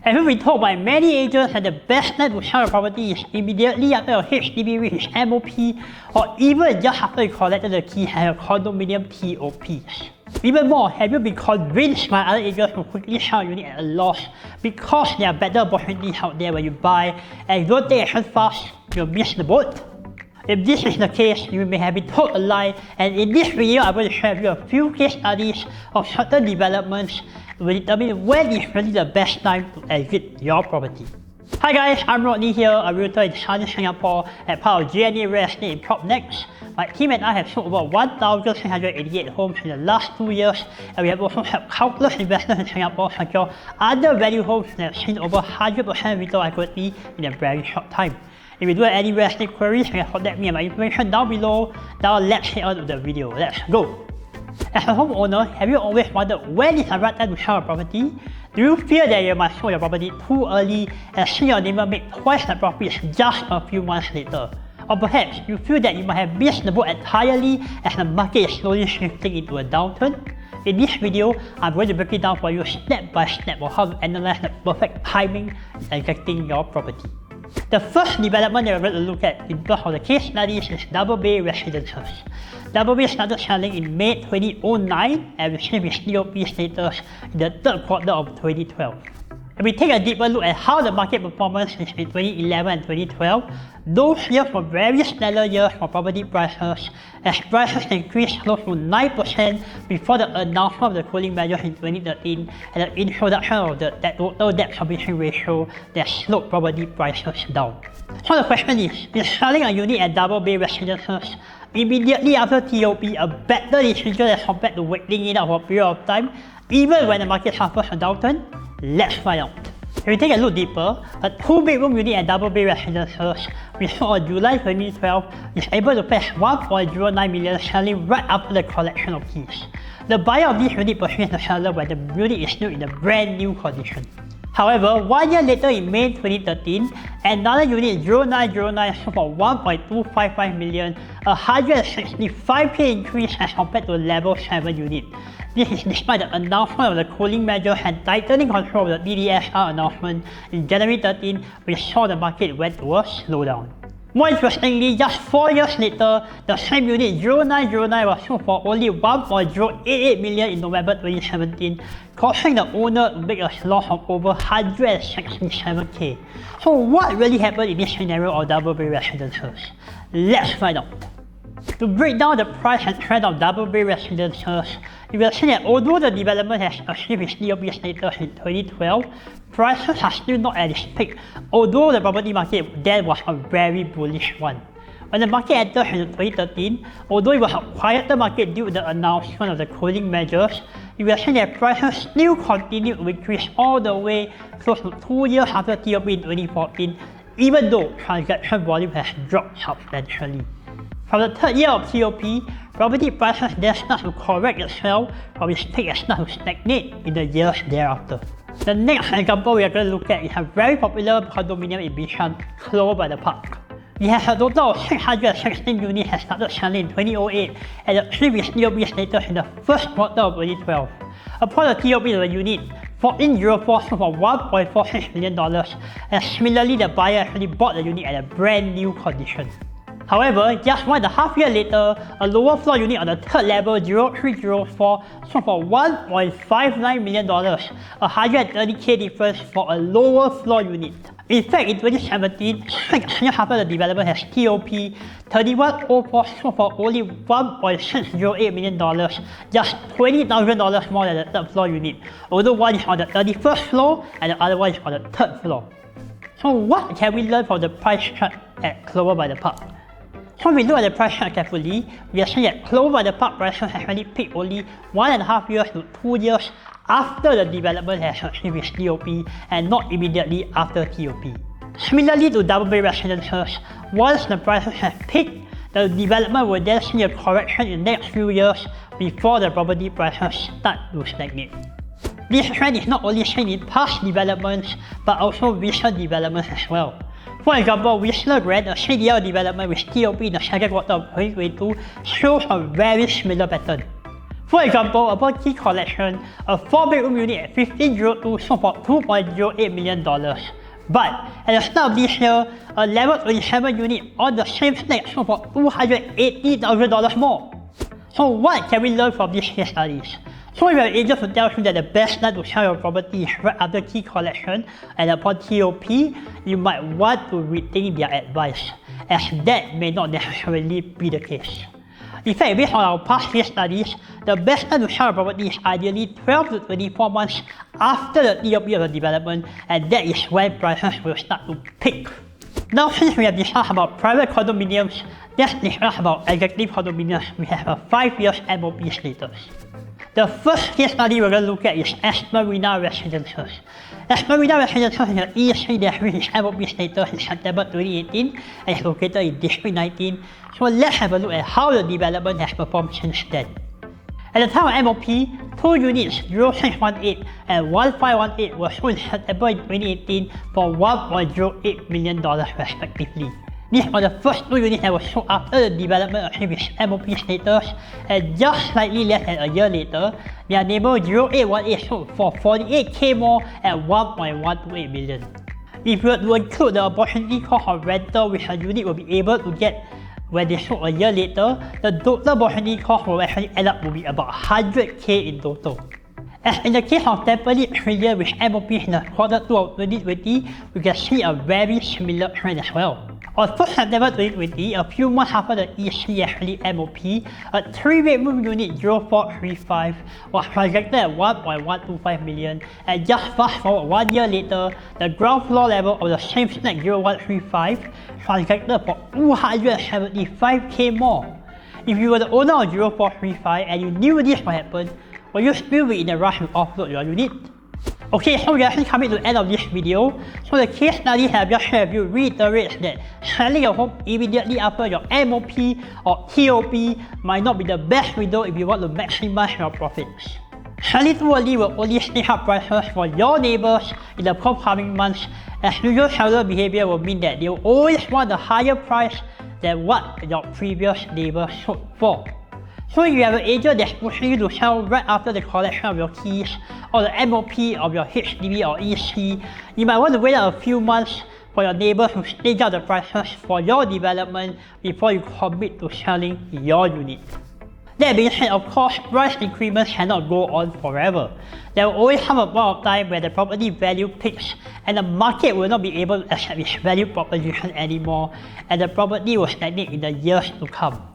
As we've been told by many agents that the best time to sell a property is immediately after a HDB reaches MOP or even just after you collected the key and a condominium TOPs. Even more, have you been convinced by other agents to quickly sell a unit at a loss because there are better opportunities out there when you buy, and if you don't take action fast, you'll miss the boat? If this is the case, you may have been told a lie, and in this video I'm going to share with you a few case studies of certain developments will determine when is really the best time to exit your property. Hi guys, I'm Rodney here, a realtor in Southern Singapore and part of JNA Real Estate in PropNext. My team and I have sold over 1,688 homes in the last 2 years, and we have also helped countless investors in Singapore secure undervalued homes that have seen over 100% retail equity in a very short time. If you do have any real estate queries, you can contact me and my information down below. Now let's get on with the video. Let's go! As a homeowner, have you always wondered when is the right time to sell a property? Do you fear that you might sell your property too early and see your neighbor make twice the profits just a few months later? Or perhaps you feel that you might have missed the boat entirely as the market is slowly shifting into a downturn? In this video, I'm going to break it down for you step by step on how to analyze the perfect timing in exiting your property. The first development that we're going to look at in terms of the case studies is Double Bay Residences. Double Bay started selling in May 2009 and received its TOP status in the third quarter of 2012. If we take a deeper look at how the market performance is in 2011 and 2012, those years were very stellar years for property prices, as prices increased close to 9% before the announcement of the cooling measures in 2013 and the introduction of the total debt servicing ratio that slowed property prices down. So the question is selling a unit at Double Bay Residences immediately after TOP a better decision as compared to waiting it out for a period of time, even when the market suffers a downturn? Let's find out. If we take a look deeper, a 2-bedroom unit at Double Bay Residences, we sold on July 2012, is able to pay 1.09 million selling right after the collection of keys. The buyer of this unit purchased the seller when the unit is still in a brand new condition. However, 1 year later in May 2013, another unit 0909 sold for 1.255 million, a 165k increase as compared to the level 7 unit. This is despite the announcement of the cooling measures and tightening control of the DDSR announcement in January 13, which saw the market went to a slowdown. More interestingly, just 4 years later, the same unit 0909 was sold for only 1.088 million in November 2017, causing the owner to make a loss of over 167k. So what really happened in this scenario of Double Bay Residences? Let's find out. To break down the price and trend of Double Bay Residences, you will see that although the development has achieved its TOP status in 2012, prices are still not at its peak, although the property market then was a very bullish one. When the market entered in 2013, although it was a quieter market due to the announcement of the cooling measures, you will see that prices still continued to increase all the way close to 2 years after TOP in 2014, even though transaction volume has dropped substantially. From the third year of TOP, property prices then start to correct itself from its peak and start to stagnate in the years thereafter. The next example we are going to look at is a very popular condominium in Bishan, Clover by the Park. We have a total of 616 units that started selling in 2008 and achieved its TOP status in the first quarter of 2012. Upon the TOP of the unit, 1404 sold for $1.46 million, and similarly the buyer actually bought the unit at a brand new condition. However, just 1.5 years later, a lower floor unit on the third level 0304 sold for $1.59 million, a 130k difference for a lower floor unit. In fact, in 2017, 6 years after the development has TOP, 3104 sold for only $1.608 million, just $20,000 more than the third floor unit, although one is on the 31st floor and the other one is on the third floor. So what can we learn from the price chart at Clover by the Park? So when we look at the price chart carefully, we are seeing that Clover by the Park prices actually peaked only 1.5 years to 2 years after the development has achieved its TOP and not immediately after TOP. Similarly to Double Bay Residences, once the prices have peaked, the development will then see a correction in the next few years before the property prices start to stagnate. This trend is not only seen in past developments but also recent developments as well. For example, Whistler Grand, a CDL development with TOP in the second quarter of 2022, shows a very similar pattern. For example, upon key collection, a 4-bedroom unit at 1502 sold for $2.08 million. But at the start of this year, a level 27 unit on the same spec sold for $280,000 more. So what can we learn from these case studies? So if your agent will tell you that the best time to sell your property is right after key collection and upon TOP, you might want to rethink their advice, as that may not necessarily be the case. In fact, based on our past case studies, the best time to sell a property is ideally 12 to 24 months after the TOP of the development, and that is when prices will start to peak. Now, since we have discussed about private condominiums, let's discuss about executive condominiums. We have a 5 years MOP status. The first case study we're going to look at is Marina Residences. Marina Residences is an ESC that reached MOP status in September 2018 and is located in District 19. So let's have a look at how the development has performed since then. At the time of MOP, 2 units 0618 and 1518 were sold in September 2018 for $1.08 million respectively. These are the first 2 units that were sold after the development achieved its MOP status, and just slightly less than a year later, their neighbor 0818 sold for $48K more at $1.128 million. If we were to include the opportunity cost of rental which a unit will be able to get when they sold a year later, the total opportunity cost will actually end up to be about $100K in total. As in the case of Temporary Trillion with MOP in the Q2 of 2020, we can see a very similar trend as well. On 1st September 2020, a few months after the EC actually MOP, a 3-bedroom unit 0435 was transacted at $1.125 million, and just fast forward 1 year later, the ground floor level of the same spec 0135 transacted for $275K more. If you were the owner of 0435 and you knew this would happen, will you still be in a rush to offload your unit? Okay, so we're actually coming to the end of this video. So the case study I have just shared with you reiterates that selling your home immediately after your MOP or TOP might not be the best window if you want to maximize your profits. Selling too early will only stick up prices for your neighbors in the forthcoming months, as usual seller behavior will mean that they will always want a higher price than what your previous neighbor sold for. So if you have an agent that's pushing you to sell right after the collection of your keys or the MOP of your HDB or EC, you might want to wait a few months for your neighbors to stage out the prices for your development before you commit to selling your unit. That being said, of course, price increments cannot go on forever. There will always come a point of time where the property value peaks and the market will not be able to accept its value proposition anymore, and the property will stagnate in the years to come.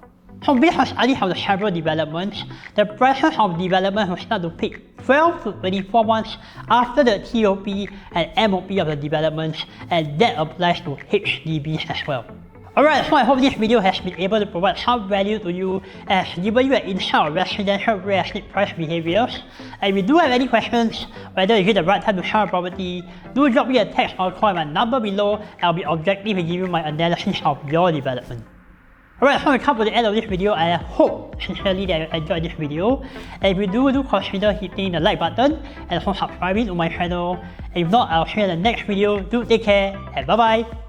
So based on studies of the several developments, the prices of development will start to peak 12 to 24 months after the TOP and MOP of the developments, and that applies to HDBs as well. Alright, so I hope this video has been able to provide some value to you as given you an insight of residential real estate price behaviors. And if you do have any questions, whether is it the right time to sell a property, do drop me a text or call my number below, and I'll be objective in giving you my analysis of your development. Alright, so we come to the end of this video, and I hope sincerely that you enjoyed this video. And if you do consider hitting the like button and also subscribing to my channel. And if not, I'll see you in the next video. Do take care and bye bye.